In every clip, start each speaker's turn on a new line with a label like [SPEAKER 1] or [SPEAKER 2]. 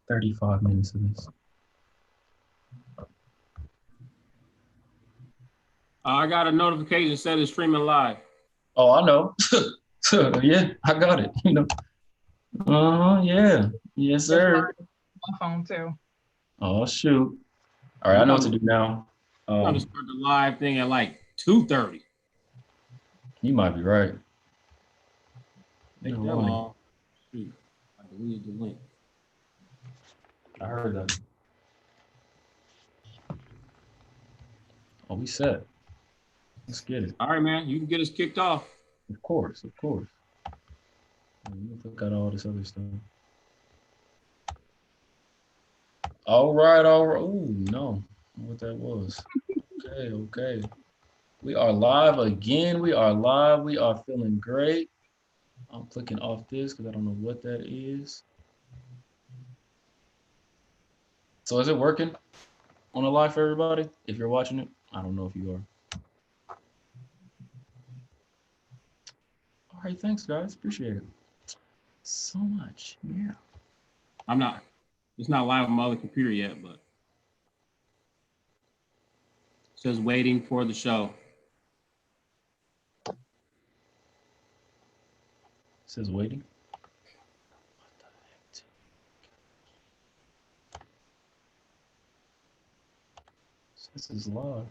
[SPEAKER 1] 35 minutes of this.
[SPEAKER 2] I got a notification that said it's streaming live.
[SPEAKER 1] Oh, I know. Yeah, I got it. Yeah. Yes, sir.
[SPEAKER 3] My phone too.
[SPEAKER 1] Oh, shoot. All right, I know what to do now.
[SPEAKER 2] I'm trying to start the live thing at like 2:30.
[SPEAKER 1] You might be right.
[SPEAKER 2] Take that long. Shoot, I deleted the link.
[SPEAKER 1] I heard that. Oh, we set. Let's get it.
[SPEAKER 2] All right, man. You can get us kicked off.
[SPEAKER 1] Of course, of course. Look at all this other stuff. All right, all right. Ooh, no, what that was. Okay, okay. We are live again. We are live. We are feeling great. I'm clicking off this because I don't know what that is. So is it working on the live for everybody? If you're watching it, I don't know if you are. All right, thanks guys. Appreciate it so much. Yeah.
[SPEAKER 2] I'm not. It's not live on my other computer yet, but it says waiting for the show.
[SPEAKER 1] It says waiting. This is live.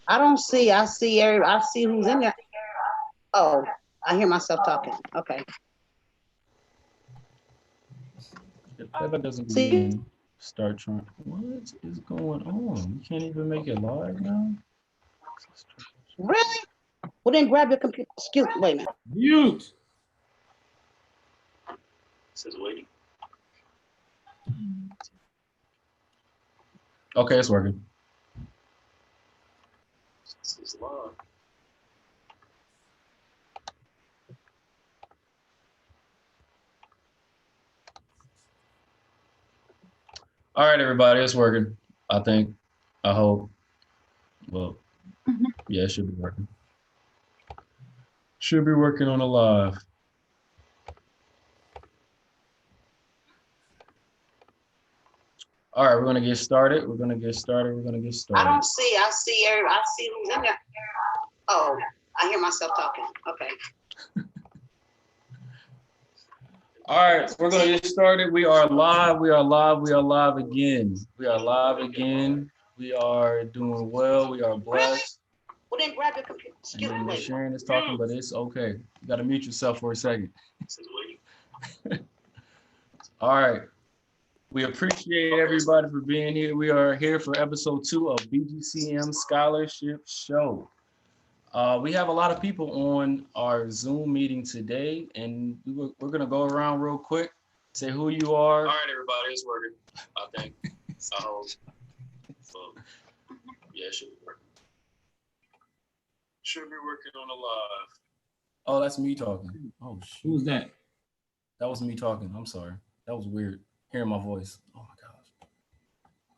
[SPEAKER 4] I don't see. I see who's in there. Oh, I hear myself talking. Okay.
[SPEAKER 1] If that doesn't begin, start trying. What is going on? You can't even make it live now?
[SPEAKER 4] Really? Well, then grab your computer. Excuse me. Wait a minute.
[SPEAKER 2] Mute.
[SPEAKER 1] It says waiting. Okay, it's working. This is live. All right, everybody, it's working. I think. I hope. Well, yeah, it should be working. Should be working on a live. All right, we're gonna get started. We're gonna get started. We're gonna get started.
[SPEAKER 4] I don't see. I see who's in there. Oh, I hear myself talking. Okay.
[SPEAKER 1] All right, we're gonna get started. We are live. We are live. We are live again. We are live again. We are doing well. We are blessed.
[SPEAKER 4] Well, then grab your computer. Excuse
[SPEAKER 1] And
[SPEAKER 4] me.
[SPEAKER 1] then Sharon is talking, but it's okay. You gotta mute yourself for a second. All right. We appreciate everybody for being here. We are here for episode 2 of BGCM Scholarship Show. We have a lot of people on our Zoom meeting today, and we're going to go around real quick, say who you are. All right, everybody, it's working, I think. I hope. So, yeah, it should be working. Should be working on the live. Oh, that's me talking. Oh, shoot.
[SPEAKER 2] Who's that?
[SPEAKER 1] That was me talking. I'm sorry. That was weird, hearing my voice. Oh, my gosh.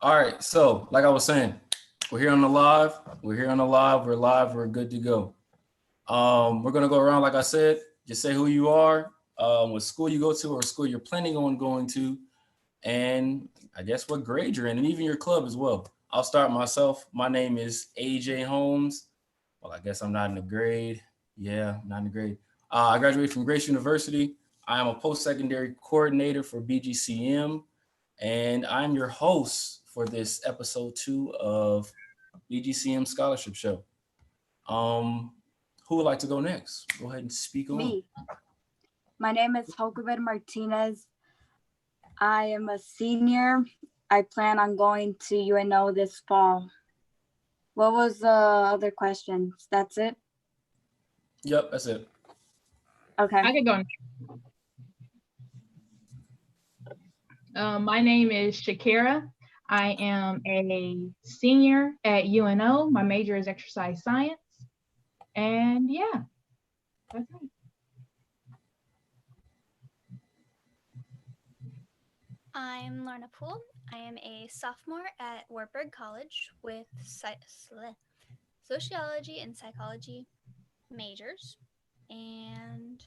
[SPEAKER 1] All right, so like I was saying, we're here on the live. We're here on the live. We're live. We're good to go. We're going to go around, like I said, just say who you are, what school you go to or school you're planning on going to, and I guess what grade you're in, and even your club as well. I'll start myself. My name is AJ Holmes. Well, I guess I'm not in the grade. Yeah, not in the grade. I graduated from Grace University. I am a post-secondary coordinator for BGCM, and I'm your host for this episode 2 of BGCM Scholarship Show. Who would like to go next? Go ahead and speak on.
[SPEAKER 5] Me. My name is Jokabed Martinez. I am a senior. I plan on going to UNO this fall. What was the other questions? That's it?
[SPEAKER 1] Yep, that's it.
[SPEAKER 5] Okay.
[SPEAKER 3] I could go. My name is Shakira. I am a senior at UNO. My major is exercise science. And yeah, that's it.
[SPEAKER 6] I'm Lorna Poole. I am a sophomore at Wartburg College with sociology and psychology majors. And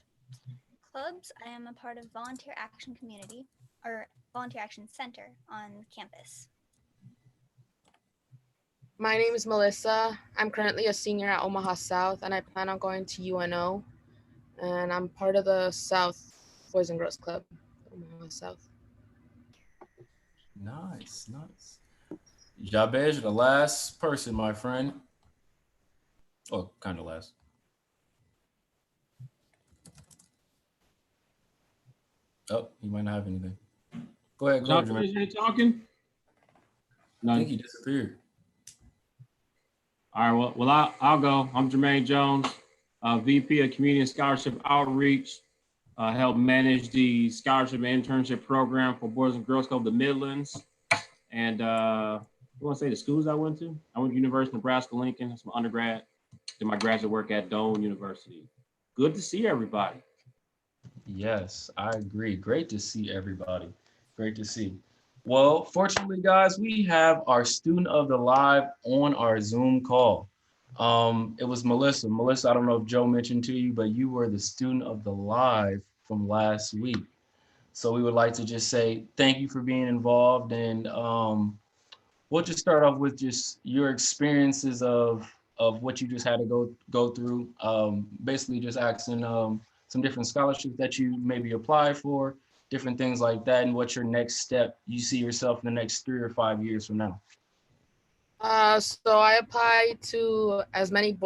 [SPEAKER 6] clubs, I am a part of Volunteer Action Community or Volunteer Action Center on campus.
[SPEAKER 7] My name is Melissa. I'm currently a senior at Omaha South, and I plan on going to UNO. And I'm part of the South Boys and Girls Club, Omaha South.
[SPEAKER 1] Nice, nice. Jabez, the last person, my friend. Oh, kind of last. Oh, he might not have anything. Go ahead,
[SPEAKER 2] Y'all
[SPEAKER 1] Jermaine.
[SPEAKER 2] finished any talking?
[SPEAKER 1] I
[SPEAKER 2] No.
[SPEAKER 1] think he disappeared.
[SPEAKER 2] All right, well, I'll go. I'm Jermaine Jones, VP of Community and Scholarship Outreach. Help manage the scholarship and internship program for Boys and Girls Club of the Midlands. And I want to say the schools I went to. I went to University of Nebraska-Lincoln. That's my undergrad. Did my graduate work at Doane University. Good to see everybody.
[SPEAKER 1] Yes, I agree. Great to see everybody. Great to see. Well, fortunately, guys, we have our student of the live on our Zoom call. It was Melissa. Melissa, I don't know if Joe mentioned to you, but you were the student of the live from last week. So we would like to just say thank you for being involved, and we'll just start off with just your experiences of what you just had to go through. Basically, just asking some different scholarships that you maybe apply for, different things like that, and what's your next step you see yourself in the next 3 or 5 years from now.
[SPEAKER 7] So I applied to as many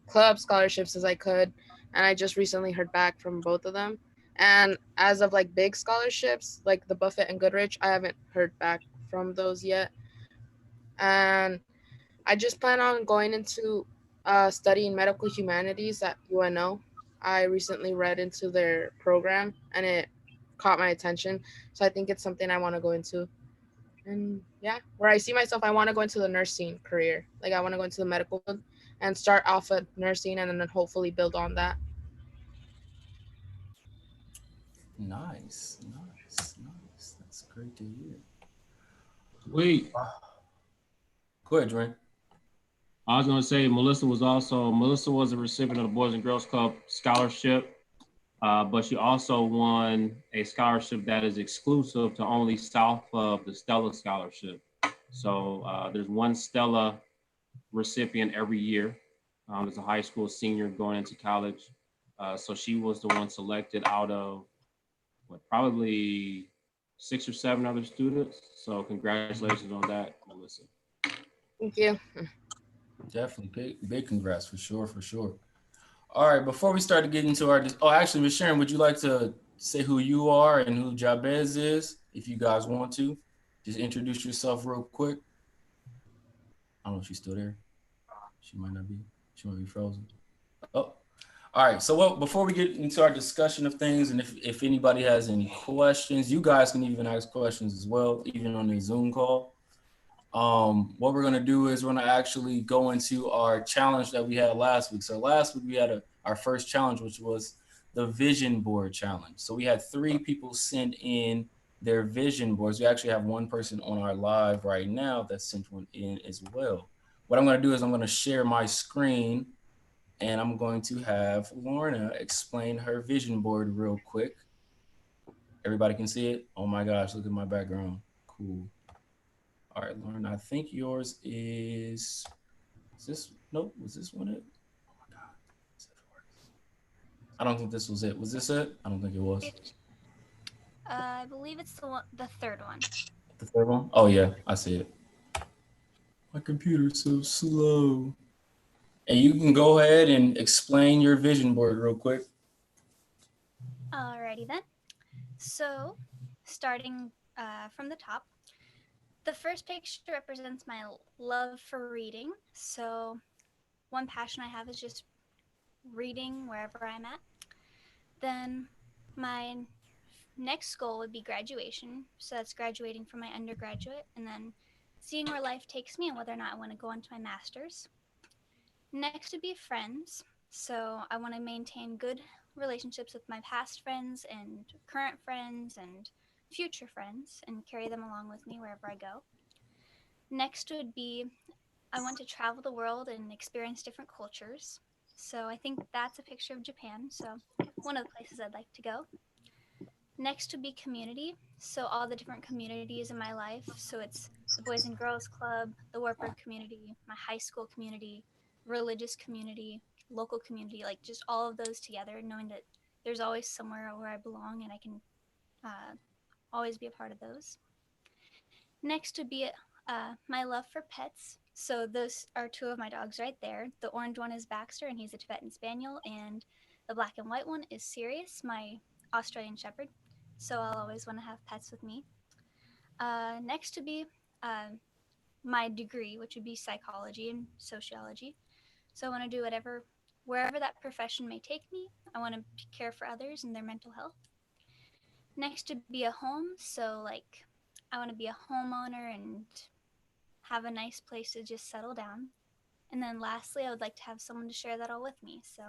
[SPEAKER 7] club scholarships as I could, and I just recently heard back from both of them. And as of like big scholarships, like the Buffett and Goodrich, I haven't heard back from those yet. And I just plan on going into studying medical humanities at UNO. I recently read into their program, and it caught my attention. So I think it's something I want to go into. And yeah, where I see myself, I want to go into the nursing career. Like I want to go into the medical field and start off at nursing and then hopefully build on that.
[SPEAKER 1] Nice, nice, nice. That's great to hear.
[SPEAKER 2] Sweet.
[SPEAKER 1] Go ahead, Dre.
[SPEAKER 2] I was going to say Melissa was a recipient of the Boys and Girls Club scholarship, but she also won a scholarship that is exclusive to only south of the Stella Scholarship. So there's one Stella recipient every year. As a high school senior going into college. So she was the one selected out of probably 6 or 7 other students. So congratulations on that, Melissa.
[SPEAKER 7] Thank you.
[SPEAKER 1] Definitely big congrats for sure, for sure. All right, before we start to get into our, actually, Ms. Sharon, would you like to say who you are and who Jabez is, if you guys want to? Just introduce yourself real quick. I don't know if she's still there. She might not be. She might be frozen. Oh, all right. So before we get into our discussion of things, and if anybody has any questions, you guys can even ask questions as well, even on the Zoom call. What we're gonna do is we're gonna actually go into our challenge that we had last week. So last week we had our first challenge, which was the vision board challenge. So we had 3 people send in their vision boards. We actually have one person on our live right now that sent one in as well. What I'm gonna do is I'm gonna share my screen, and I'm going to have Lorna explain her vision board real quick. Everybody can see it? Oh my gosh, look at my background. Cool. All right, Lauren, I think yours is this, nope, was this one it? Oh my God. I don't think this was it. Was this it? I don't think it was.
[SPEAKER 6] I believe it's the third one.
[SPEAKER 1] The third one? Oh yeah, I see it. My computer's so slow. And you can go ahead and explain your vision board real quick.
[SPEAKER 6] Alrighty then. So, starting from the top, the first picture represents my love for reading. So, one passion I have is just reading wherever I'm at. Then my next goal would be graduation. So that's graduating from my undergraduate and then seeing where life takes me and whether or not I want to go on to my master's. Next would be friends. So I want to maintain good relationships with my past friends and current friends and future friends and carry them along with me wherever I go. Next would be I want to travel the world and experience different cultures. So I think that's a picture of Japan. So one of the places I'd like to go. Next would be community. So all the different communities in my life. So it's the Boys and Girls Club, the Wartburg community, my high school community, religious community, local community, like just all of those together, knowing that there's always somewhere where I belong and I can always be a part of those. Next would be my love for pets. So those are two of my dogs right there. The orange one is Baxter, and he's a Tibetan Spaniel, and the black and white one is Sirius, my Australian Shepherd. So I'll always want to have pets with me. Next would be my degree, which would be psychology and sociology. So I want to do wherever that profession may take me. I want to care for others and their mental health. Next would be a home. So like I want to be a homeowner and have a nice place to just settle down. And then lastly, I would like to have someone to share that all with me. So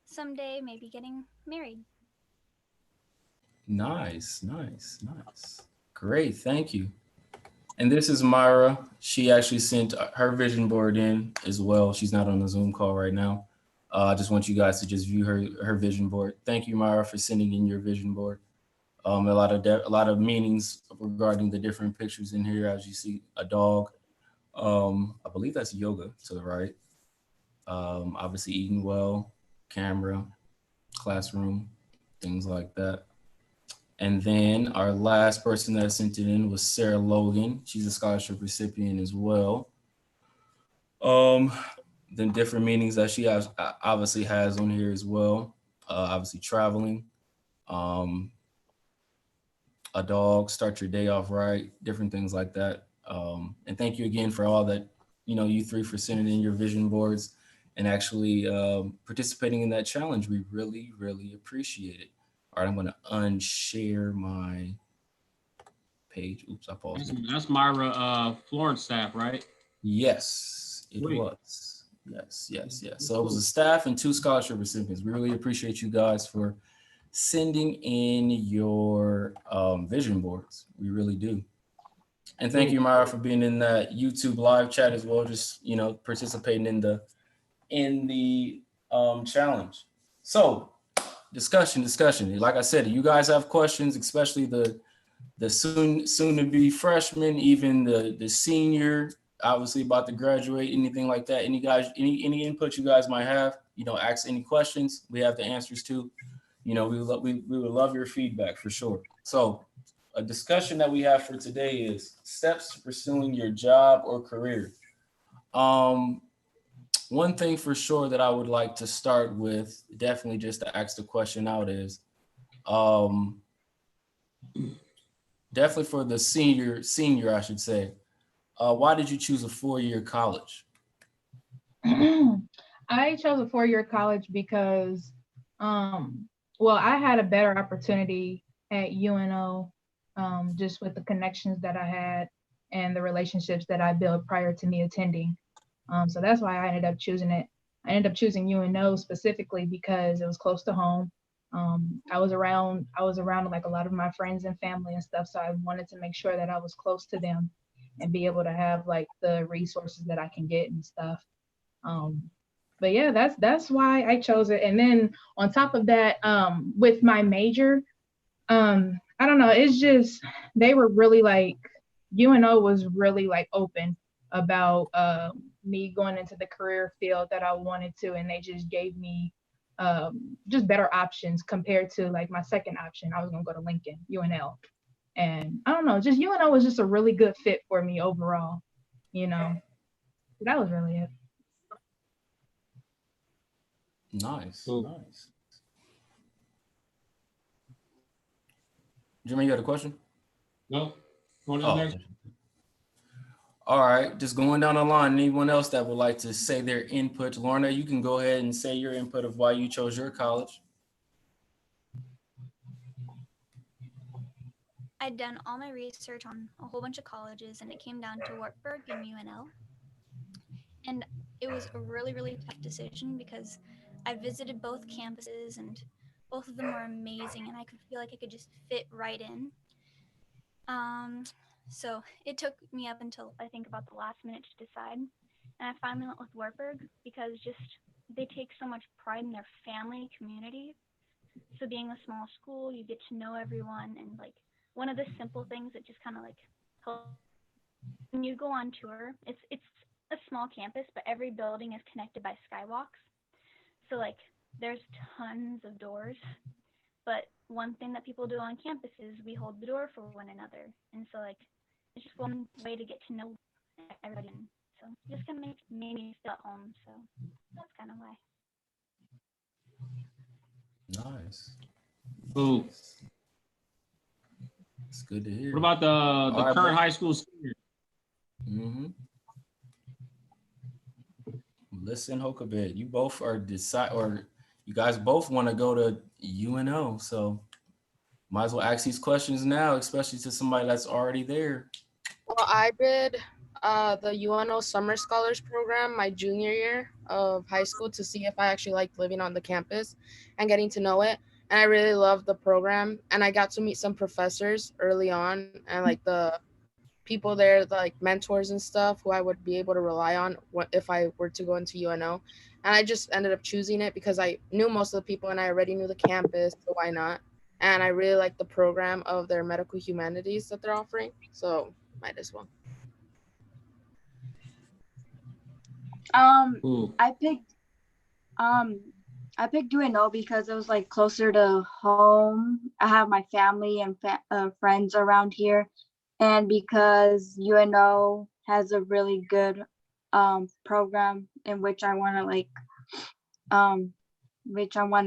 [SPEAKER 6] someday maybe getting married.
[SPEAKER 1] Nice, nice, nice. Great, thank you. And this is Myra. She actually sent her vision board in as well. She's not on the Zoom call right now. I just want you guys to just view her vision board. Thank you, Myra, for sending in your vision board. A lot of meanings regarding the different pictures in here. As you see, a dog. I believe that's yoga to the right. Obviously eating well, camera, classroom, things like that. And then our last person that sent it in was Sarah Logan. She's a scholarship recipient as well. Then different meanings that she obviously has on here as well. Obviously traveling, a dog, start your day off right, different things like that. And thank you again for all that, you three for sending in your vision boards and actually participating in that challenge. We really, really appreciate it. All right, I'm gonna unshare my page. Oops, I paused.
[SPEAKER 2] That's Myra Florence staff, right?
[SPEAKER 1] Yes, it
[SPEAKER 2] Sweet.
[SPEAKER 1] was. Yes. So it was a staff and 2 scholarship recipients. We really appreciate you guys for sending in your vision boards. We really do. And thank you, Myra, for being in that YouTube live chat as well, just participating in the challenge. So discussion. Like I said, you guys have questions, especially the soon to be freshman, even the senior, obviously about to graduate, anything like that. Any input you guys might have, ask any questions. We have the answers to. We would love your feedback for sure. So a discussion that we have for today is steps to pursuing your job or career. One thing for sure that I would like to start with, definitely just to ask the question out, is definitely for the senior, I should say. Why did you choose a 4-year college?
[SPEAKER 3] I chose a 4-year college because, well, I had a better opportunity at UNO, just with the connections that I had and the relationships that I built prior to me attending. So that's why I ended up choosing it. I ended up choosing UNO specifically because it was close to home. I was around like a lot of my friends and family and stuff. So I wanted to make sure that I was close to them and be able to have like the resources that I can get and stuff. But yeah, that's why I chose it. And then on top of that, with my major, I don't know, it's just, they were really like, UNO was really like open about me going into the career field that I wanted to, and they just gave me just better options compared to like my second option. I was gonna go to Lincoln, UNL. And I don't know, just UNO was just a really good fit for me overall, That was really it.
[SPEAKER 1] Nice,
[SPEAKER 2] Cool.
[SPEAKER 1] nice. Jimmy, you got a question?
[SPEAKER 2] No. Going
[SPEAKER 1] Oh.
[SPEAKER 2] next.
[SPEAKER 1] All right, just going down the line. Anyone else that would like to say their input? Lorna, you can go ahead and say your input of why you chose your college.
[SPEAKER 6] I'd done all my research on a whole bunch of colleges, and it came down to Wartburg and UNL. And it was a really, really tough decision because I visited both campuses, and both of them were amazing, and I could feel like I could just fit right in. Um, so it took me up until I think about the last minute to decide. And I finally went with Wartburg because just they take so much pride in their family community. So being a small school, you get to know everyone, and like one of the simple things that just kind of like help when you go on tour, it's a small campus, but every building is connected by skywalks. So like there's tons of doors, but one thing that people do on campus is we hold the door for one another, and so like it's just one way to get to know everybody. And so it just kind of made me feel at home. So that's kind of why.
[SPEAKER 1] Nice.
[SPEAKER 2] Cool.
[SPEAKER 1] It's good to hear.
[SPEAKER 2] What about the
[SPEAKER 1] All right,
[SPEAKER 2] current
[SPEAKER 1] but-
[SPEAKER 2] high school seniors?
[SPEAKER 1] Mm-hmm. Listen, Hokabed, you both are you guys both want to go to UNO, so might as well ask these questions now, especially to somebody that's already there.
[SPEAKER 7] Well, I did the UNO Summer Scholars Program my junior year of high school to see if I actually liked living on the campus and getting to know it. And I really loved the program. And I got to meet some professors early on, and like the people there, like mentors and stuff, who I would be able to rely on if I were to go into UNO. And I just ended up choosing it because I knew most of the people and I already knew the campus, so why not? And I really like the program of their medical humanities that they're offering, so might as well.
[SPEAKER 2] Cool.
[SPEAKER 5] I picked UNO because it was like closer to home. I have my family and friends around here, and because UNO has a really good program in which I want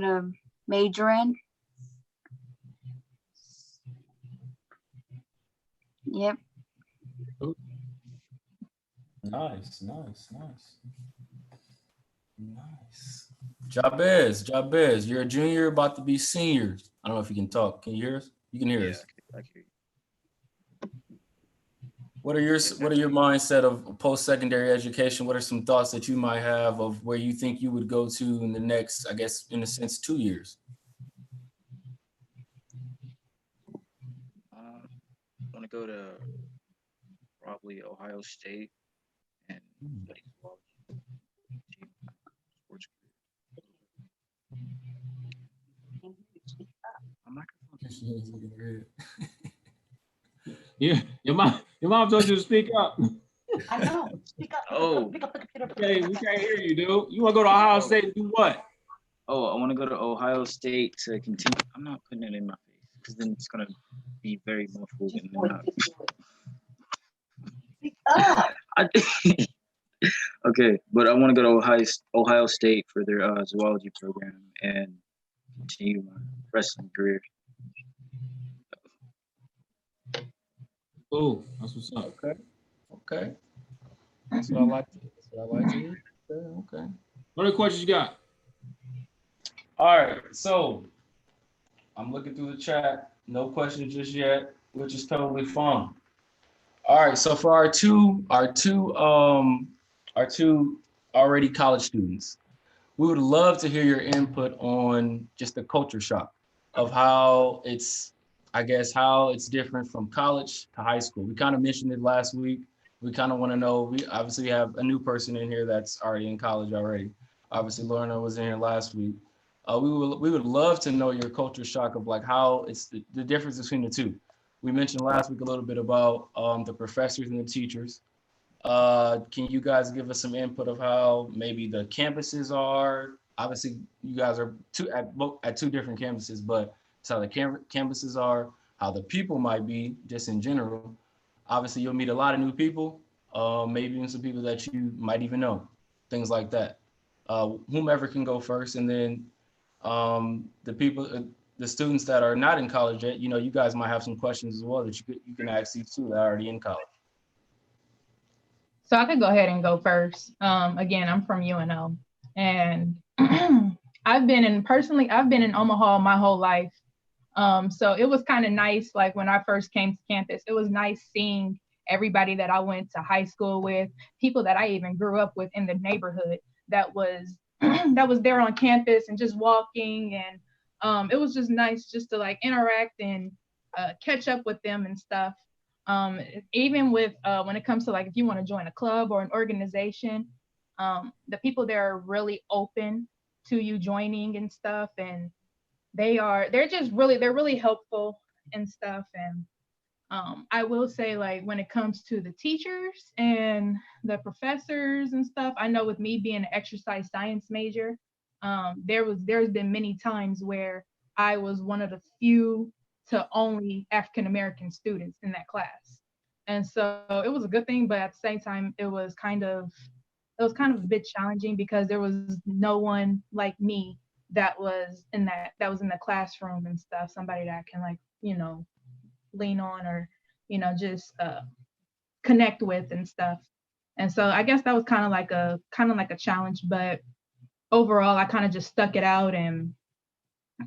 [SPEAKER 5] to major in. Yep.
[SPEAKER 1] Nice. Jabez, you're a junior about to be senior. I don't know if you can talk. Can you hear us? You can hear us.
[SPEAKER 8] I can hear you.
[SPEAKER 1] What are your mindset of post-secondary education? What are some thoughts that you might have of where you think you would go to in the next, I guess, in a sense, 2 years?
[SPEAKER 8] I want to go to probably Ohio State and study zoology, sports career. I'm not gonna.
[SPEAKER 2] Yeah, your mom told you to speak up.
[SPEAKER 4] I know. Speak up.
[SPEAKER 8] Oh.
[SPEAKER 4] Pick up the computer.
[SPEAKER 2] Okay, we can't hear you, dude. You want to go to Ohio State and do what?
[SPEAKER 8] Oh, I want to go to Ohio State to continue. I'm not putting it in my face because then it's gonna be very muffled and then
[SPEAKER 4] Speak up.
[SPEAKER 8] Okay, but I want to go to Ohio State for their zoology program and continue my wrestling career.
[SPEAKER 2] Cool. That's what's up.
[SPEAKER 1] Okay. That's what I like to hear. Okay.
[SPEAKER 2] What other questions you got?
[SPEAKER 1] All right. So I'm looking through the chat. No questions just yet, which is totally fine. All right. So for our two already college students, we would love to hear your input on just the culture shock of how it's different from college to high school. We kind of mentioned it last week. We kind of want to know, we obviously have a new person in here that's already in college already. Obviously, Lorna was in here last week. We would love to know your culture shock of like how it's the difference between the two. We mentioned last week a little bit about the professors and the teachers. Can you guys give us some input of how maybe the campuses are? Obviously, you guys are at two different campuses, but it's how the campuses are, how the people might be just in general. Obviously, you'll meet a lot of new people, maybe even some people that you might even know, things like that. Whomever can go first, and then the students that are not in college yet, you guys might have some questions as well that you can ask these two that are already in college.
[SPEAKER 3] So I could go ahead and go first. Again, I'm from UNO, and I've been in Omaha my whole life. So it was kind of nice. Like when I first came to campus, it was nice seeing everybody that I went to high school with, people that I even grew up with in the neighborhood that was that was there on campus and just walking. And it was just nice just to like interact and catch up with them and stuff. Um, Even with when it comes to like if you want to join a club or an organization, the people there are really open to you joining and stuff, and they're really helpful and stuff. And I will say, like, when it comes to the teachers and the professors and stuff, I know with me being an exercise science major, there's been many times where I was one of the few to only African American students in that class. And so it was a good thing, but at the same time, it was kind of a bit challenging because there was no one like me that was in the classroom and stuff, somebody that I can like, lean on or, just connect with and stuff. And so I guess that was kind of like a challenge, but overall I kind of just stuck it out. And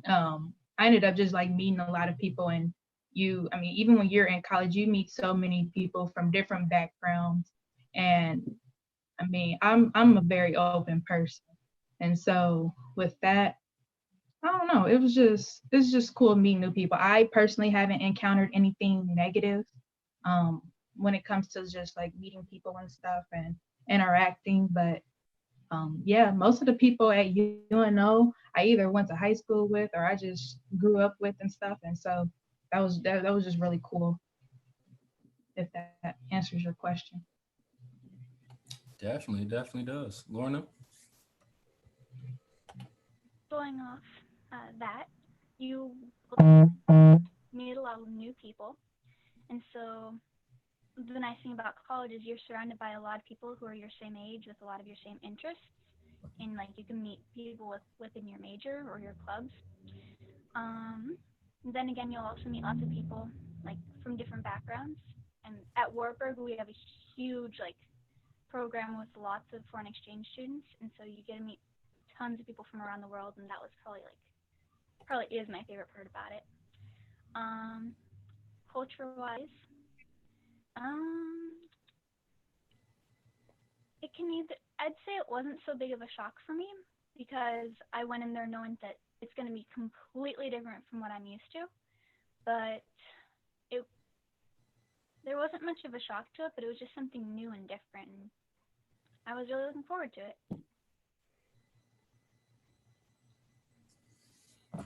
[SPEAKER 3] I ended up just like meeting a lot of people. And I mean, even when you're in college, you meet so many people from different backgrounds. And I mean, I'm a very open person. And so with that, I don't know. It's just cool meeting new people. I personally haven't encountered anything negative um when it comes to just like meeting people and stuff and interacting. But yeah, most of the people at UNO I either went to high school with or I just grew up with and stuff. And so that was just really cool, if that answers your question.
[SPEAKER 1] Definitely, definitely does. Lorna?
[SPEAKER 6] Going off that, you will meet a lot of new people. And so the nice thing about college is you're surrounded by a lot of people who are your same age with a lot of your same interests. And like you can meet people within your major or your clubs. Um, then again, you'll also meet lots of people like from different backgrounds. And at Warburg, we have a huge like program with lots of foreign exchange students, and so you get to meet tons of people from around the world, and that was probably is my favorite part about it. Um, Culture wise, um, it can either I'd say it wasn't so big of a shock for me because I went in there knowing that it's going to be completely different from what I'm used to, but it there wasn't much of a shock to it, but it was just something new and different, and I was really looking forward to it.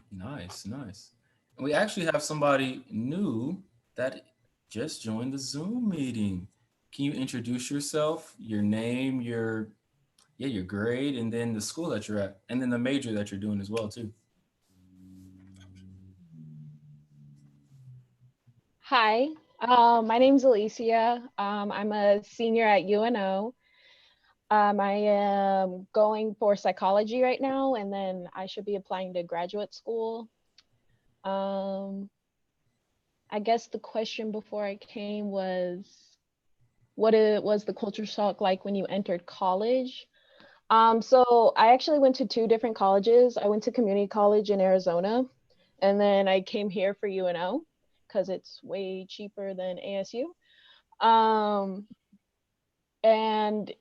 [SPEAKER 1] Nice, nice. And we actually have somebody new that just joined the Zoom meeting. Can you introduce yourself, your name, your grade, and then the school that you're at, and then the major that you're doing as well too?
[SPEAKER 9] Hi, my name's Alicia. I'm a senior at UNO. I am going for psychology right now, and then I should be applying to graduate school. Um, I guess the question before I came was, what it was the culture shock like when you entered college? So I actually went to two different colleges. I went to community college in Arizona, and then I came here for UNO because it's way cheaper than ASU. Um, and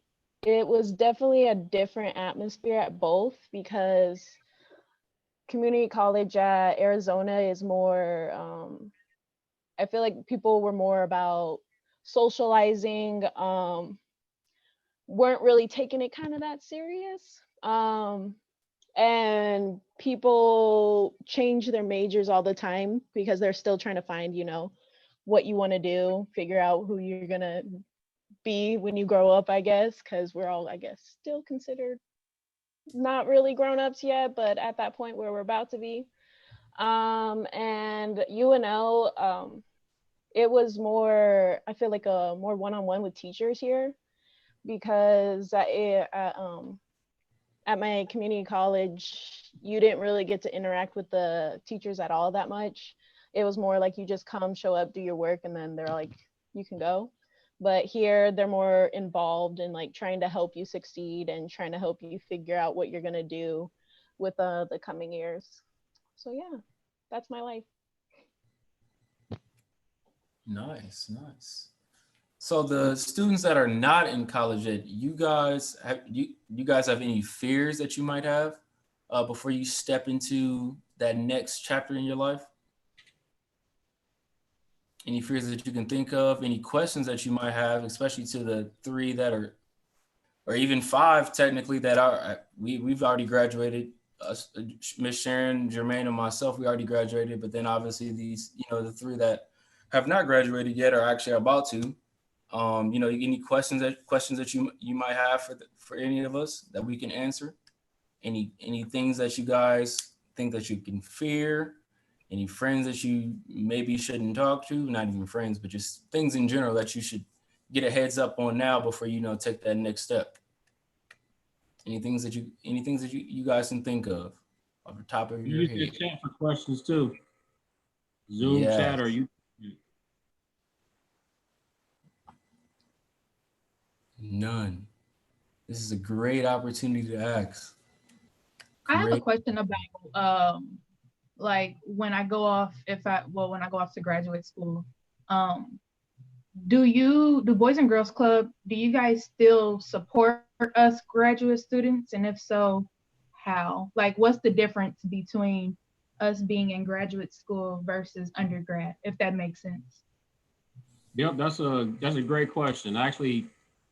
[SPEAKER 9] it was definitely a different atmosphere at both because community college at Arizona is more, I feel like people were more about socializing, weren't really taking it kind of that serious. And people change their majors all the time because they're still trying to find, what you want to do, figure out who you're going to be when you grow up, I guess, because we're all, I guess, still considered not really grown-ups yet, but at that point where we're about to be. And UNO, it was more, I feel like a more one-on-one with teachers here because at my community college, you didn't really get to interact with the teachers at all that much. It was more like you just come, show up, do your work, and then they're like, you can go. But here they're more involved in like trying to help you succeed and trying to help you figure out what you're gonna do with the coming years. So yeah, that's my life.
[SPEAKER 1] Nice, nice. So the students that are not in college yet, you guys have any fears that you might have before you step into that next chapter in your life? Any fears that you can think of? Any questions that you might have, especially to the three that are, or even five technically that are, we've already graduated. Miss Sharon, Jermaine, and myself, we already graduated. But then obviously these, the three that have not graduated yet are actually about to. Any questions that you might have for any of us that we can answer? Any things that you guys think that you can fear? Any friends that you maybe shouldn't talk to? Not even friends, but just things in general that you should get a heads up on now before take that next step. Anything that you guys can think of off the top of your
[SPEAKER 2] You
[SPEAKER 1] head?
[SPEAKER 2] use the chat for questions too. Zoom
[SPEAKER 1] Yes.
[SPEAKER 2] chat or you.
[SPEAKER 1] None. This is a great opportunity to ask.
[SPEAKER 3] I have a question about like when I go off when I go off to graduate school, do Boys and Girls Club, do you guys still support us graduate students? And if so, how? Like what's the difference between us being in graduate school versus undergrad, if that makes sense?
[SPEAKER 2] Yep, that's a great question. Actually,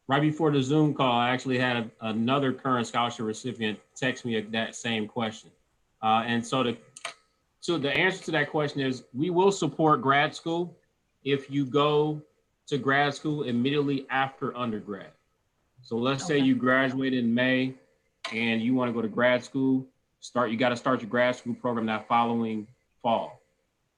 [SPEAKER 2] right before the Zoom call, I actually had another current scholarship recipient text me that same question. And so the answer to that question is we will support grad school if you go to grad school immediately after undergrad. So let's say you graduate in May and you want to go to grad school, you got to start your grad school program that following fall,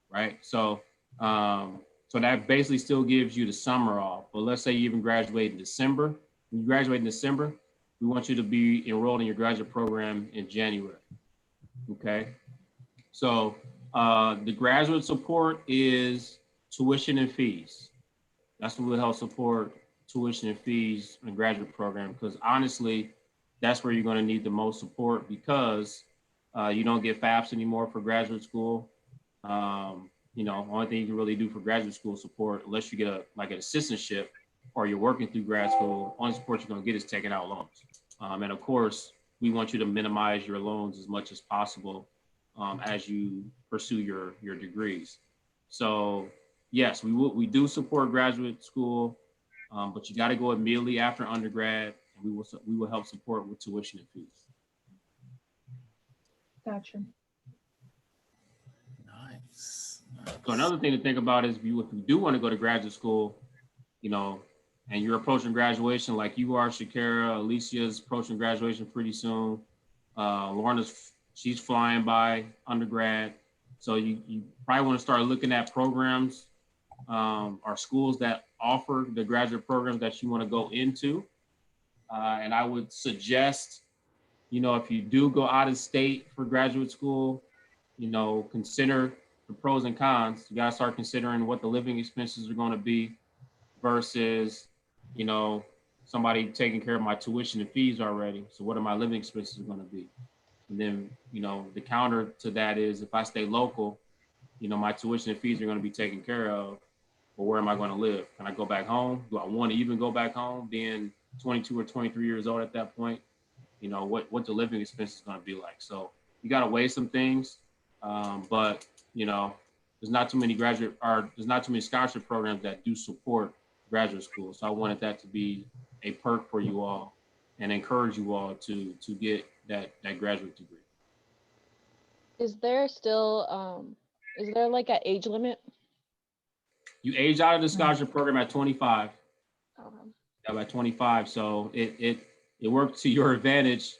[SPEAKER 2] right? So that basically still gives you the summer off. But let's say you even graduate in December. When you graduate in December, we want you to be enrolled in your graduate program in January. Okay. So the graduate support is tuition and fees. That's what will help support tuition and fees in the graduate program, because honestly, that's where you're going to need the most support, because you don't get FAFSA anymore for graduate school. Only thing you can really do for graduate school support, unless you get an assistantship or you're working through grad school, only support you're going to get is taking out loans. And of course, we want you to minimize your loans as much as possible as you pursue your degrees. So yes, we do support graduate school, but you got to go immediately after undergrad, and we will help support with tuition and fees.
[SPEAKER 3] Gotcha.
[SPEAKER 1] Nice.
[SPEAKER 2] So another thing to think about is if you do want to go to graduate school, and you're approaching graduation like you are, Shakira, Alicia's approaching graduation pretty soon. Lorna's, she's flying by undergrad. So you probably want to start looking at programs or schools that offer the graduate programs that you want to go into. And I would suggest, if you do go out of state for graduate school, consider the pros and cons. You got to start considering what the living expenses are going to be versus, somebody taking care of my tuition and fees already. So what are my living expenses going to be? And then, the counter to that is if I stay local, my tuition and fees are going to be taken care of. But where am I going to live? Can I go back home? Do I want to even go back home being 22 or 23 years old at that point? What the living expense is going to be like. So you got to weigh some things. But, there's not too many scholarship programs that do support graduate school. So I wanted that to be a perk for you all and encourage you all to get that graduate degree.
[SPEAKER 9] Is there still, is there like an age limit?
[SPEAKER 2] You age out of the scholarship program at 25.
[SPEAKER 9] Okay.
[SPEAKER 2] At 25. So it worked to your advantage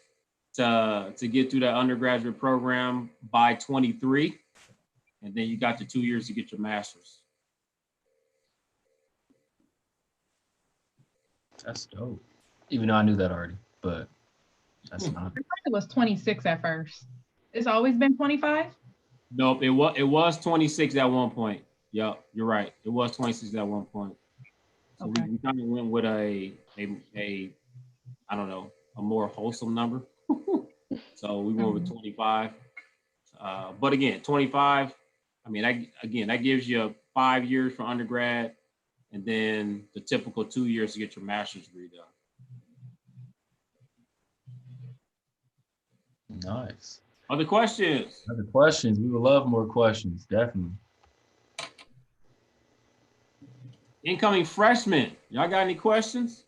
[SPEAKER 2] to get through that undergraduate program by 23. And then you got the 2 years to get your master's.
[SPEAKER 1] That's dope. Even though I knew that already, but that's not.
[SPEAKER 3] I thought it was 26 at first. It's always been 25?
[SPEAKER 2] Nope, it was 26 at one point. Yep, you're right. It was 26 at one point. So
[SPEAKER 3] Okay.
[SPEAKER 2] we kind of went with a I don't know, a more wholesome number. So we went with 25. But again, 25, I mean, that gives you 5 years for undergrad, and then the typical 2 years to get your master's degree done.
[SPEAKER 1] Nice.
[SPEAKER 2] Other questions?
[SPEAKER 1] Other questions? We would love more questions, definitely.
[SPEAKER 2] Incoming freshmen, y'all got any questions?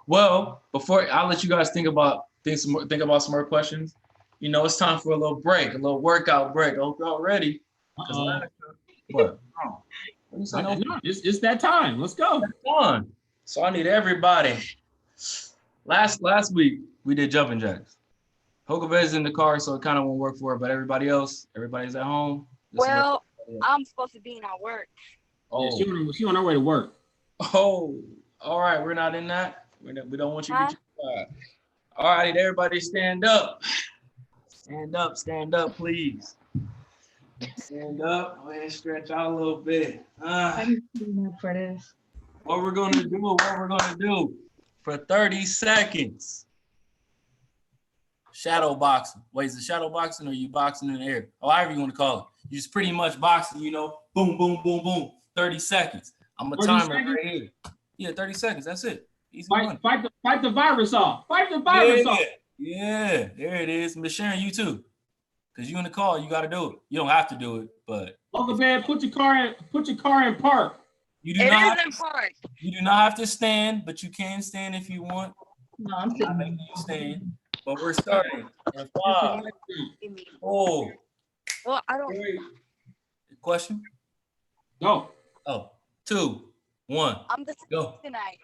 [SPEAKER 1] Well, before I'll let you guys think about some more questions. You know, it's time for a little break, a little workout break. I hope y'all ready. What? Oh,
[SPEAKER 2] It's that time. Let's go.
[SPEAKER 1] On. So I need everybody. Last week we did jumping jacks. Hokabez in the car, so it kind of won't work for her. But everybody's at home.
[SPEAKER 5] Well, I'm supposed to be at work.
[SPEAKER 1] Oh,
[SPEAKER 2] yeah, she on her way to work.
[SPEAKER 1] Oh, all right. We're not in that. We don't want you to get your side. All right, everybody stand up. Stand up, please. Stand up. Go ahead and stretch out a little bit.
[SPEAKER 3] For this.
[SPEAKER 1] What we're gonna do for 30 seconds. Shadow boxing. Wait, is it shadow boxing or are you boxing in the air? Or however you want to call it. You're just pretty much boxing, you know, boom, boom, boom, boom. 30 seconds. I'm a timer right here. Yeah, 30 seconds. That's it. Easy money.
[SPEAKER 2] Fight the virus off. Fight the virus off.
[SPEAKER 1] Yeah, there it is. Miss Sharon, you too. Because you in the car, you got to do it. You don't have to do it, but.
[SPEAKER 2] Uncle Ben, put your car in park.
[SPEAKER 1] You do not have to stand, but you can stand if you want.
[SPEAKER 3] No, I'm sitting.
[SPEAKER 1] Making you stand. But we're starting in 5, 4.
[SPEAKER 5] Well, I don't.
[SPEAKER 1] 3. Question?
[SPEAKER 2] Go.
[SPEAKER 1] Oh, 2, 1.
[SPEAKER 5] I'm the 6
[SPEAKER 1] Go.
[SPEAKER 5] tonight.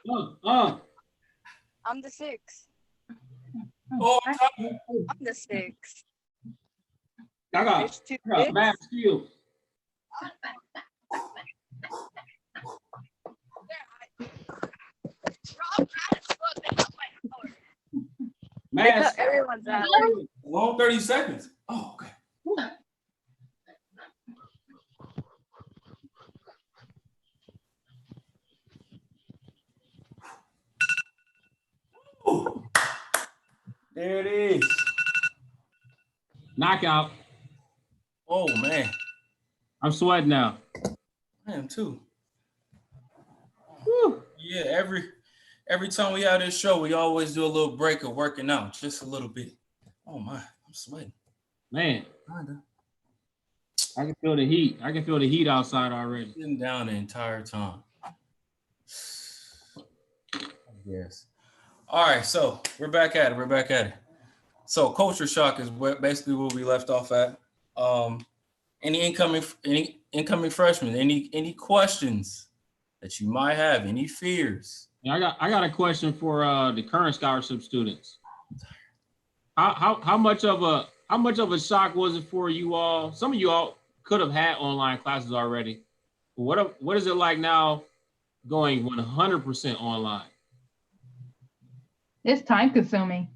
[SPEAKER 5] I'm the 6.
[SPEAKER 1] Oh,
[SPEAKER 5] I'm the 6.
[SPEAKER 2] I got mad skills.
[SPEAKER 5] Because everyone's out.
[SPEAKER 1] Long 30 seconds. Oh, okay. Ooh. There it is.
[SPEAKER 2] Knockout.
[SPEAKER 1] Oh, man.
[SPEAKER 2] I'm sweating now.
[SPEAKER 1] I am too.
[SPEAKER 2] Whew.
[SPEAKER 1] Yeah, every time we have this show, we always do a little break of working out, just a little bit. Oh my, I'm sweating.
[SPEAKER 2] Man, I can feel the heat. I can feel the heat outside already.
[SPEAKER 1] Sitting down the entire time. Yes. All right, so we're back at it. So culture shock is basically where we left off at. Any incoming freshmen, any questions that you might have, any fears?
[SPEAKER 2] Yeah, I got a question for the current scholarship students. How much of a shock was it for you all? Some of you all could have had online classes already. What is it like now going 100% online?
[SPEAKER 3] It's time consuming.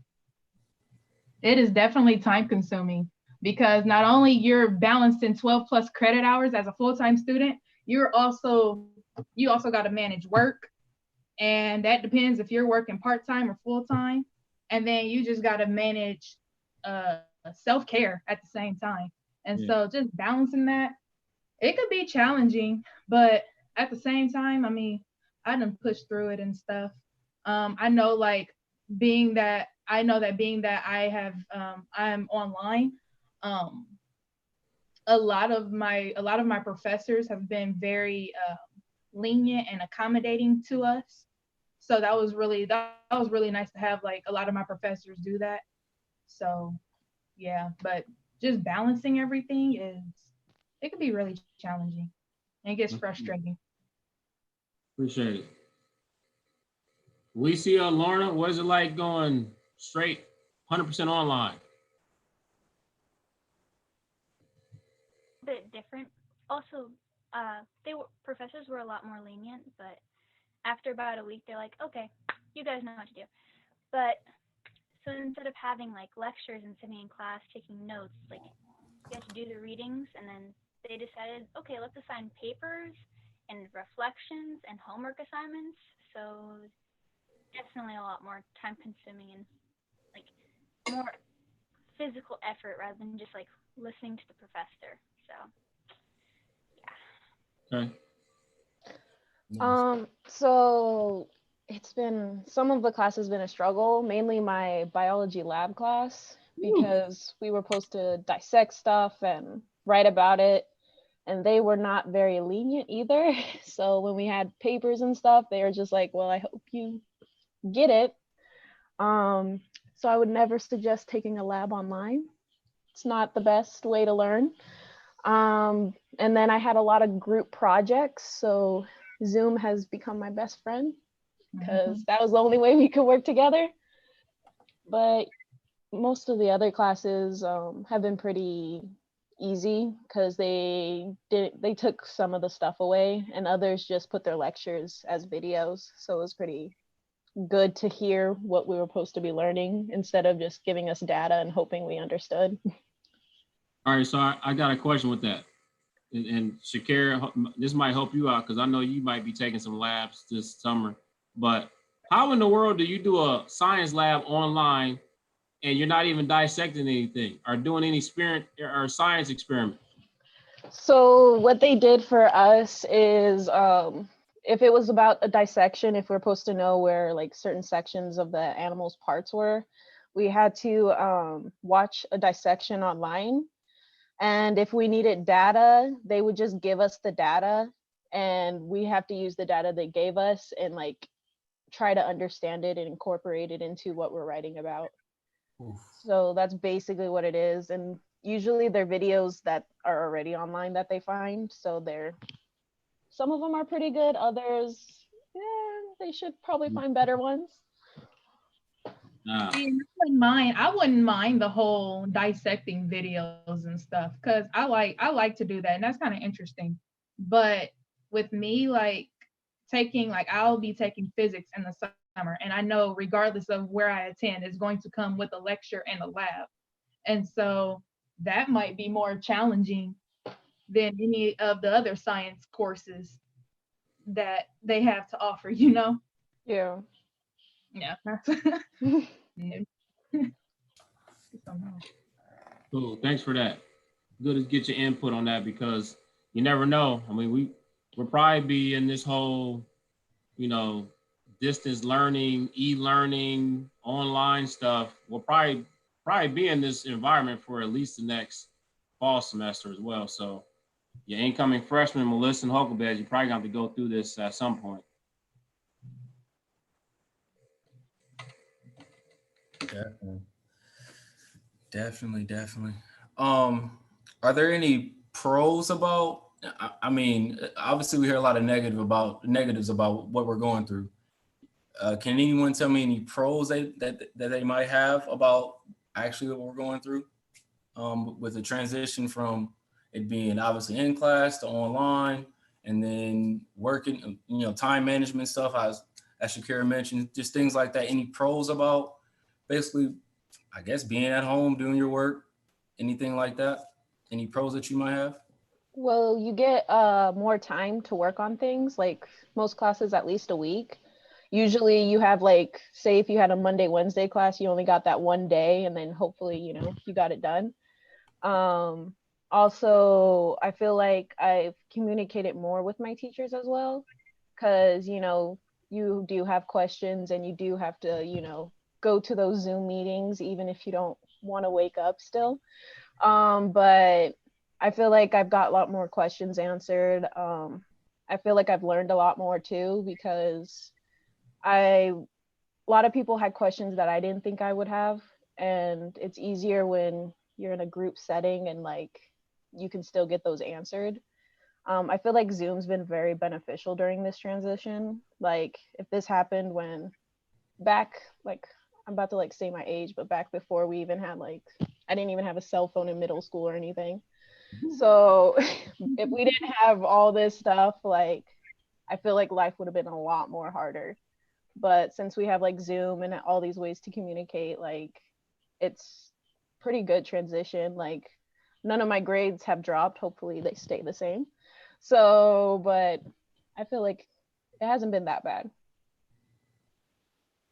[SPEAKER 3] It is definitely time consuming because not only you're balanced in 12 plus credit hours as a full-time student, you also got to manage work. And that depends if you're working part-time or full-time. And then you just got to manage self-care at the same time. And so just balancing that, it could be challenging, but at the same time, I mean, I done pushed through it and stuff. I know being that I'm online, a lot of my professors have been very lenient and accommodating to us. So that was really nice to have a lot of my professors do that. So yeah, but just balancing everything it can be really challenging and it gets frustrating.
[SPEAKER 2] Appreciate it. Alicia, Lorna, what is it like going straight 100% online?
[SPEAKER 6] A bit different. Also, professors were a lot more lenient, but after about a week, they're like, okay, you guys know what to do. But so instead of having lectures and sitting in class taking notes, you had to do the readings, and then they decided, okay, let's assign papers and reflections and homework assignments. So definitely a lot more time consuming and more
[SPEAKER 10] physical effort rather than just like listening to the professor. So yeah.
[SPEAKER 2] Okay.
[SPEAKER 9] So it's been, some of the class has been a struggle, mainly my biology lab class, because we were supposed to dissect stuff and write about it, and they were not very lenient either. So when we had papers and stuff, they were just like, well, I hope you get it. So I would never suggest taking a lab online. It's not the best way to learn. And then I had a lot of group projects, so Zoom has become my best friend because that was the only way we could work together. But most of the other classes have been pretty easy because they took some of the stuff away, and others just put their lectures as videos. So it was pretty good to hear what we were supposed to be learning instead of just giving us data and hoping we understood.
[SPEAKER 2] All right, so I got a question with that. And Shakira, this might help you out because I know you might be taking some labs this summer. But how in the world do you do a science lab online and you're not even dissecting anything or doing any spirit or science experiment?
[SPEAKER 9] So what they did for us is if it was about a dissection, if we're supposed to know where like certain sections of the animal's parts were, we had to watch a dissection online. And if we needed data, they would just give us the data, and we have to use the data they gave us and like try to understand it and incorporate it into what we're writing about. Oof. So that's basically what it is. And usually they're videos that are already online that they find. So some of them are pretty good. Others, they should probably find better ones.
[SPEAKER 3] See, I wouldn't mind the whole dissecting videos and stuff because I like to do that, and that's kind of interesting. But with me, like I'll be taking physics in the summer, and I know regardless of where I attend, it's going to come with a lecture and a lab, and so that might be more challenging than any of the other science courses that they have to offer.
[SPEAKER 9] Yeah.
[SPEAKER 3] Yeah.
[SPEAKER 2] Cool. Thanks for that. Good to get your input on that because you never know. I mean, we'll probably be in this whole, distance learning, e-learning, online stuff. We'll probably be in this environment for at least the next fall semester as well. So your incoming freshman, Melissa and Huckleberry, you're probably going to have to go through this at some point.
[SPEAKER 1] Definitely. Are there any pros about? I mean, obviously we hear a lot of negatives about what we're going through. Can anyone tell me any pros that they might have about actually what we're going through? With the transition from it being obviously in class to online, and then working, time management stuff, as Shakira mentioned, just things like that. Any pros about basically, I guess, being at home, doing your work, anything like that? Any pros that you might have?
[SPEAKER 9] Well, you get more time to work on things, like most classes, at least a week. Usually you have like, say if you had a Monday, Wednesday class, you only got that one day, and then hopefully, you got it done. Also, I feel like I've communicated more with my teachers as well, because, you do have questions and you do have to, go to those Zoom meetings, even if you don't want to wake up still. But I feel like I've got a lot more questions answered. I feel like I've learned a lot more too, because a lot of people had questions that I didn't think I would have. And it's easier when you're in a group setting and like, you can still get those answered. I feel like Zoom's been very beneficial during this transition. Like if this happened when I'm about to like say my age, but back before we even had I didn't even have a cell phone in middle school or anything. So if we didn't have all this stuff, I feel like life would have been a lot more harder. But since we have Zoom and all these ways to communicate, it's pretty good transition. None of my grades have dropped. Hopefully they stay the same. So, but I feel like it hasn't been that bad.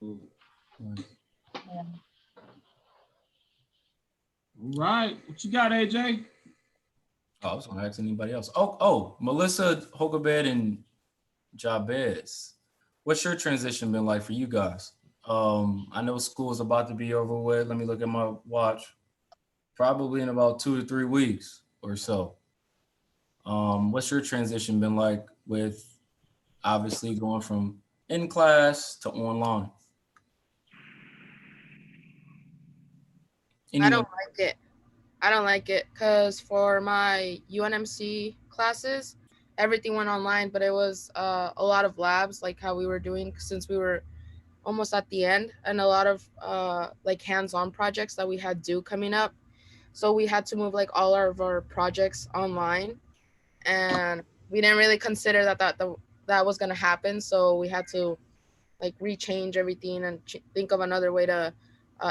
[SPEAKER 1] Yeah.
[SPEAKER 2] Right. What you got, AJ?
[SPEAKER 1] Oh, I was gonna ask anybody else. Oh, Melissa, Hogabed, and Jabez. What's your transition been like for you guys? I know school is about to be over with. Let me look at my watch. Probably in about 2 to 3 weeks or so. What's your transition been like with obviously going from in class to online?
[SPEAKER 7] I
[SPEAKER 1] Anyone?
[SPEAKER 7] don't like it. I don't like it because for my UNMC classes, everything went online, but it was a lot of labs, like how we were doing since we were almost at the end, and a lot of like hands-on projects that we had due coming up. So we had to move like all of our projects online, and we didn't really consider that was gonna happen. So we had to like rechange everything and think of another way to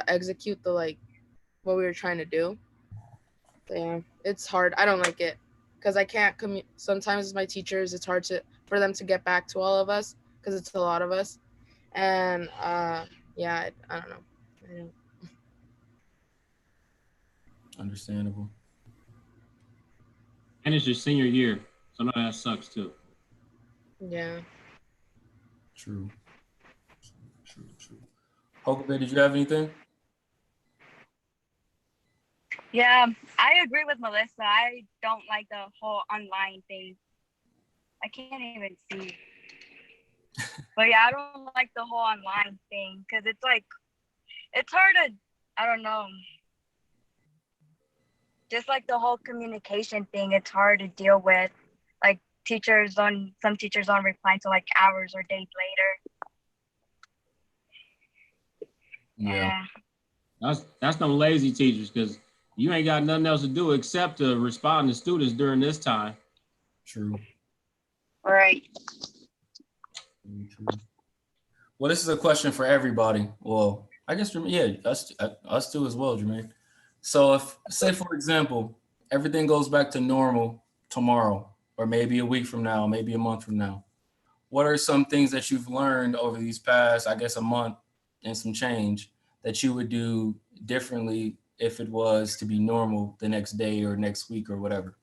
[SPEAKER 7] execute the like what we were trying to do. So, yeah, it's hard. I don't like it because I can't sometimes my teachers, it's hard for them to get back to all of us because it's a lot of us. And yeah, I don't know. I don't,
[SPEAKER 1] Understandable.
[SPEAKER 2] And it's your senior year, so no, that sucks too.
[SPEAKER 7] yeah.
[SPEAKER 1] True. True. Hogabed, did you have anything?
[SPEAKER 5] Yeah, I agree with Melissa. I don't like the whole online thing. I can't even see. But yeah, I don't like the whole online thing because it's like, it's hard to, I don't know. Just like the whole communication thing, it's hard to deal with. Like some teachers don't reply until like hours or days later.
[SPEAKER 1] Yeah.
[SPEAKER 2] That's them lazy teachers because you ain't got nothing else to do except to respond to students during this time.
[SPEAKER 1] True.
[SPEAKER 5] Right.
[SPEAKER 1] True. Well, this is a question for everybody. Well, I guess yeah, us too as well, Jermaine. So if say for example, everything goes back to normal tomorrow, or maybe a week from now, maybe a month from now, what are some things that you've learned over these past, I guess, a month and some change that you would do differently if it was to be normal the next day or next week or whatever?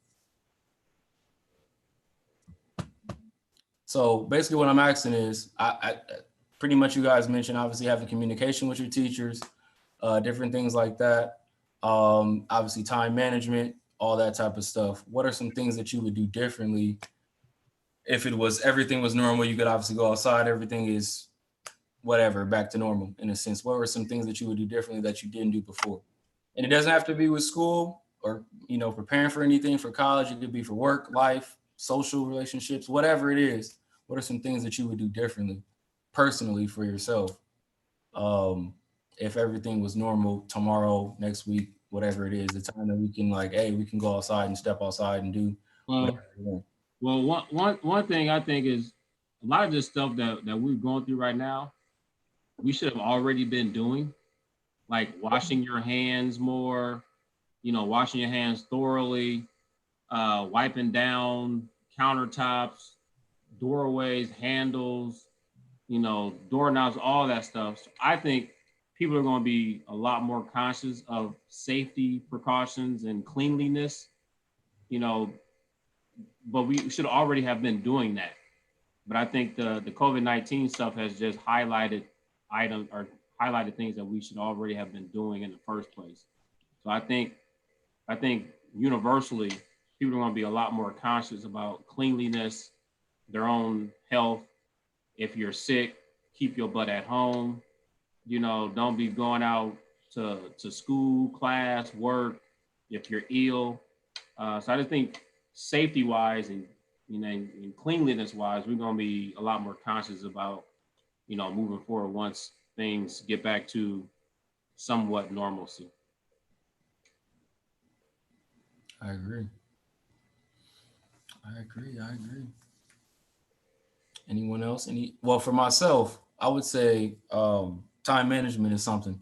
[SPEAKER 1] So basically what I'm asking is, I pretty much you guys mentioned obviously having communication with your teachers, different things like that. Obviously time management, all that type of stuff. What are some things that you would do differently if it was everything was normal? You could obviously go outside, everything is whatever, back to normal in a sense. What were some things that you would do differently that you didn't do before? And it doesn't have to be with school or, preparing for anything for college. It could be for work, life, social relationships, whatever it is. What are some things that you would do differently personally for yourself? If everything was normal tomorrow, next week, whatever it is, the time that we can hey, we can go outside and step outside and do whatever we want.
[SPEAKER 2] Well, one thing I think is a lot of this stuff that we're going through right now, we should have already been doing, like washing your hands more, washing your hands thoroughly, wiping down countertops, doorways, handles, doorknobs, all that stuff. So I think people are going to be a lot more conscious of safety precautions and cleanliness, but we should already have been doing that. But I think the COVID-19 stuff has just highlighted things that we should already have been doing in the first place. So I think universally, people are going to be a lot more conscious about cleanliness, their own health. If you're sick, keep your butt at home. Don't be going out to school, class, work if you're ill. So I just think safety-wise and and cleanliness-wise, we're going to be a lot more conscious about moving forward once things get back to somewhat normalcy.
[SPEAKER 1] I agree. Anyone else? Well, for myself, I would say time management is something.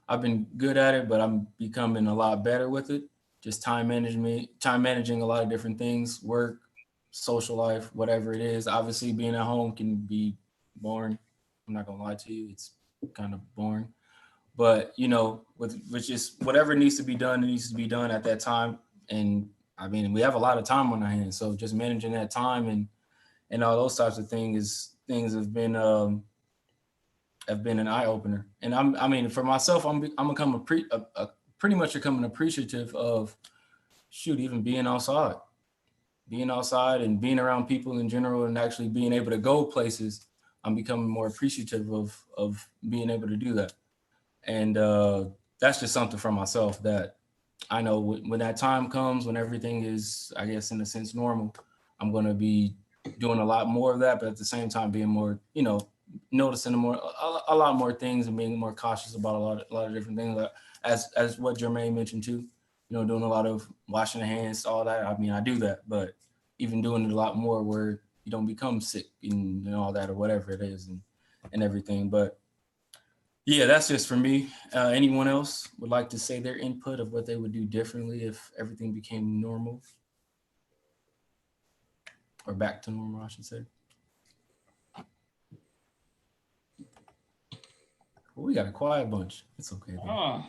[SPEAKER 1] I've been good at it, but I'm becoming a lot better with it. Just time managing a lot of different things, work, social life, whatever it is. Obviously, being at home can be boring. I'm not gonna lie to you, it's kind of boring. But with just whatever needs to be done, it needs to be done at that time. And I mean, we have a lot of time on our hands, so just managing that time and all those types of things have been an eye opener. And I mean, for myself, I'm become pretty much becoming appreciative of even being outside and being around people in general, and actually being able to go places. I'm becoming more appreciative of being able to do that. And that's just something for myself that I know when that time comes, when everything is, I guess, in a sense, normal, I'm going to be doing a lot more of that, but at the same time being more, noticing a lot more things and being more cautious about a lot of different things. As what Jermaine mentioned too, doing a lot of washing the hands, all that. I mean, I do that, but even doing it a lot more where you don't become sick and all that or whatever it is and everything. But yeah, that's just for me. Anyone else would like to say their input of what they would do differently if everything became normal? Or back to normal, I should say. Well, we got a quiet bunch. It's okay, though.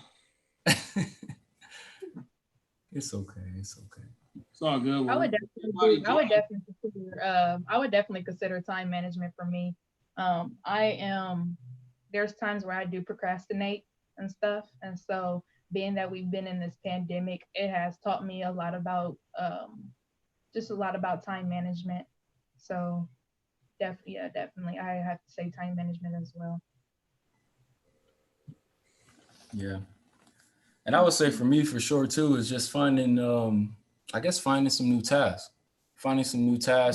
[SPEAKER 1] It's okay. It's okay.
[SPEAKER 2] It's all good.
[SPEAKER 3] I would definitely consider time management for me. There's times where I do procrastinate and stuff. And so being that we've been in this pandemic, it has taught me a lot about time management. So definitely I have to say time management as well.
[SPEAKER 1] Yeah. And I would say for me, for sure, too, is just finding some new tasks,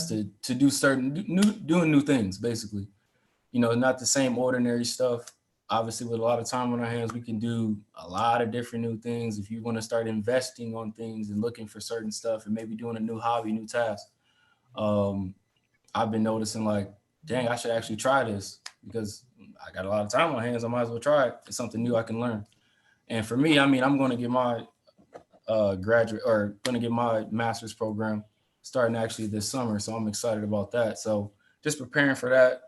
[SPEAKER 1] to do doing new things, basically. Not the same ordinary stuff. Obviously, with a lot of time on our hands, we can do a lot of different new things. If you want to start investing on things and looking for certain stuff and maybe doing a new hobby, new task, I've been noticing like, dang, I should actually try this because I got a lot of time on my hands. I might as well try it. It's something new I can learn. And for me, I mean, I'm going to get my my master's program starting actually this summer. So I'm excited about that. So just preparing for that,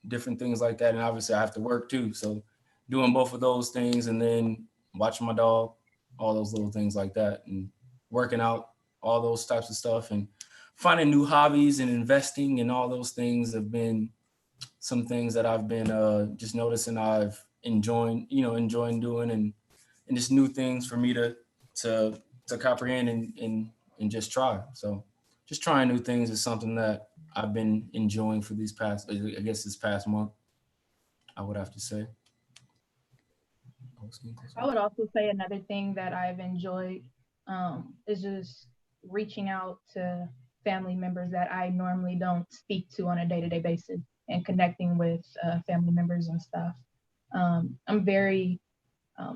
[SPEAKER 1] different things like that. And obviously I have to work too. So doing both of those things and then watching my dog, all those little things like that, and working out, all those types of stuff, and finding new hobbies and investing and all those things have been some things that I've been just noticing I've enjoying doing, and just new things for me to comprehend and just try. So just trying new things is something that I've been enjoying for this past month, I would have to say.
[SPEAKER 3] I would also say another thing that I've enjoyed is just reaching out to family members that I normally don't speak to on a day-to-day basis and connecting with family members and stuff. I'm very,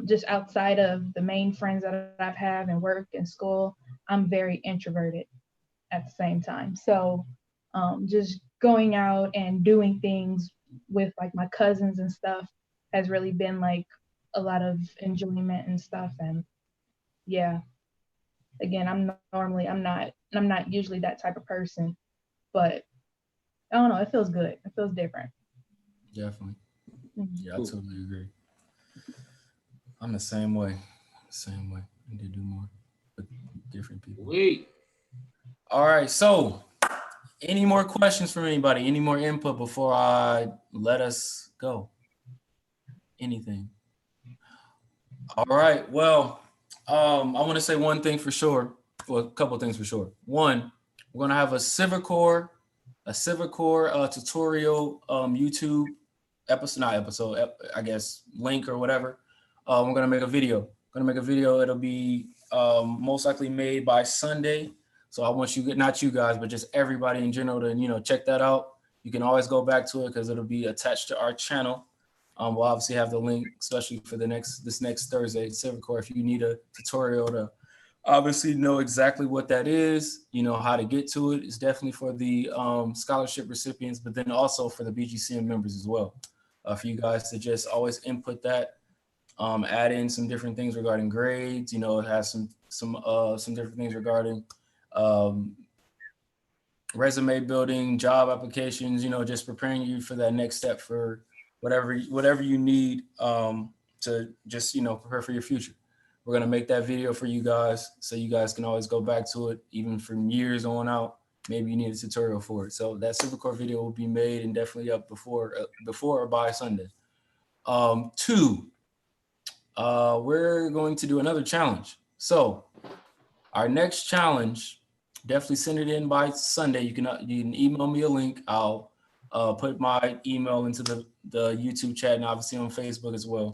[SPEAKER 3] just outside of the main friends that I've had in work and school, I'm very introverted at the same time. So just going out and doing things with like my cousins and stuff has really been like a lot of enjoyment and stuff. And yeah, again, I'm not usually that type of person, but I don't know, it feels good. It feels different.
[SPEAKER 1] Definitely. Yeah, I totally agree. I'm the same way. I need to do more with different people.
[SPEAKER 2] Wait.
[SPEAKER 1] All right. So any more questions from anybody? Any more input before I let us go? Anything? All right. Well, I want to say one thing for sure. Well, a couple of things for sure. One, we're going to have a Civicor tutorial YouTube I guess, link or whatever. We're going to make a video. It'll be most likely made by Sunday. So I want you, not you guys, but just everybody in general to, check that out. You can always go back to it because it'll be attached to our channel. We'll obviously have the link, especially for this next Thursday, Civicor. If you need a tutorial to obviously know exactly what that is, how to get to it. It's definitely for the scholarship recipients, but then also for the BGCM members as well. For you guys to just always input that, add in some different things regarding grades. It has some different things regarding resume building, job applications. Just preparing you for that next step for whatever you need to just, you know, prepare for your future. We're gonna make that video for you guys so you guys can always go back to it, even from years on out. Maybe you need a tutorial for it. So that Civil Corps video will be made and definitely up before or by Sunday. 2, we're going to do another challenge. So our next challenge, definitely send it in by Sunday. You can email me a link. I'll put my email into the YouTube chat and obviously on Facebook as well.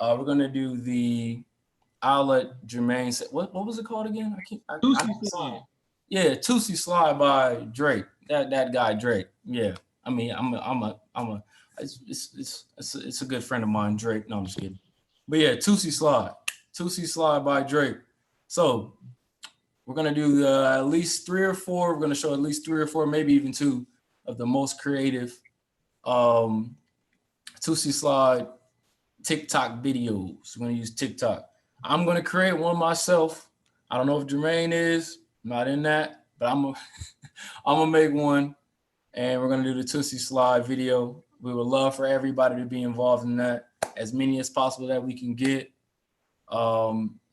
[SPEAKER 1] We're gonna do the, I'll let Jermaine say, what was it called again?
[SPEAKER 2] Tusi Slide.
[SPEAKER 1] Yeah, Tusi Slide by Drake. That guy Drake. Yeah, I mean, it's a good friend of mine, Drake. No, I'm just kidding. But yeah, Tusi Slide by Drake. So we're gonna do at least 3 or 4. We're gonna show at least 3 or 4, maybe even 2 of the most creative Tusi Slide TikTok videos. We're gonna use TikTok. I'm gonna create one myself. I don't know if Jermaine is. I'm not in that, but I'm gonna make one, and we're gonna do the Tusi Slide video. We would love for everybody to be involved in that, as many as possible that we can get.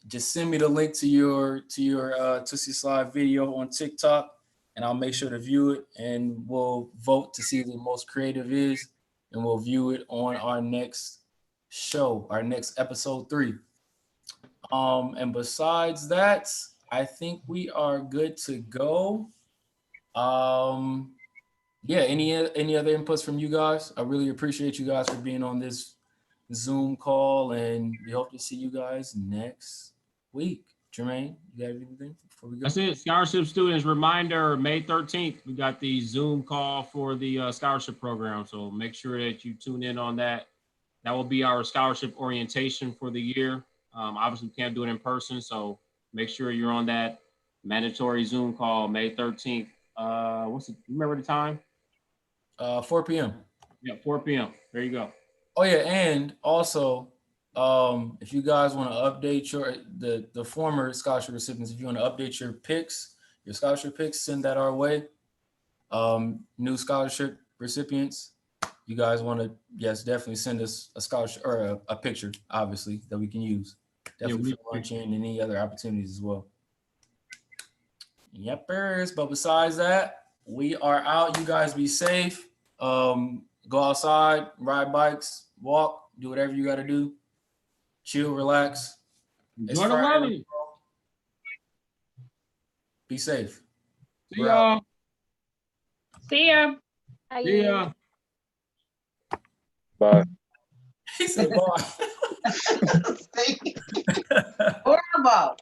[SPEAKER 1] Just send me the link to your Tusi Slide video on TikTok, and I'll make sure to view it, and we'll vote to see who the most creative is, and we'll view it on our next show, our next episode 3. And besides that, I think we are good to go. Yeah, any other inputs from you guys? I really appreciate you guys for being on this Zoom call, and we hope to see you guys next week. Jermaine, you got anything before we go?
[SPEAKER 2] That's it. Scholarship students, reminder, May 13th, we got the Zoom call for the scholarship program. So make sure that you tune in on that. That will be our scholarship orientation for the year. Obviously, we can't do it in person, so make sure you're on that mandatory Zoom call, May 13th. Remember the time?
[SPEAKER 1] 4 p.m.
[SPEAKER 2] Yeah, 4 p.m. There you go.
[SPEAKER 1] Oh yeah, and also, if you guys want to update the former scholarship recipients, if you want to update your scholarship picks, send that our way. New scholarship recipients, you guys want to, yes, definitely send us a scholarship or a picture, obviously, that we can use. Definitely for luncheon and any other opportunities as well. Yepers. But besides that, we are out. You guys be safe. Go outside, ride bikes, walk, do whatever you got to do. Chill, relax.
[SPEAKER 2] Enjoy the weather.
[SPEAKER 1] Be safe.
[SPEAKER 2] See y'all.
[SPEAKER 3] See ya.
[SPEAKER 2] See ya.
[SPEAKER 11] Bye.
[SPEAKER 1] He said bye.
[SPEAKER 4] What about?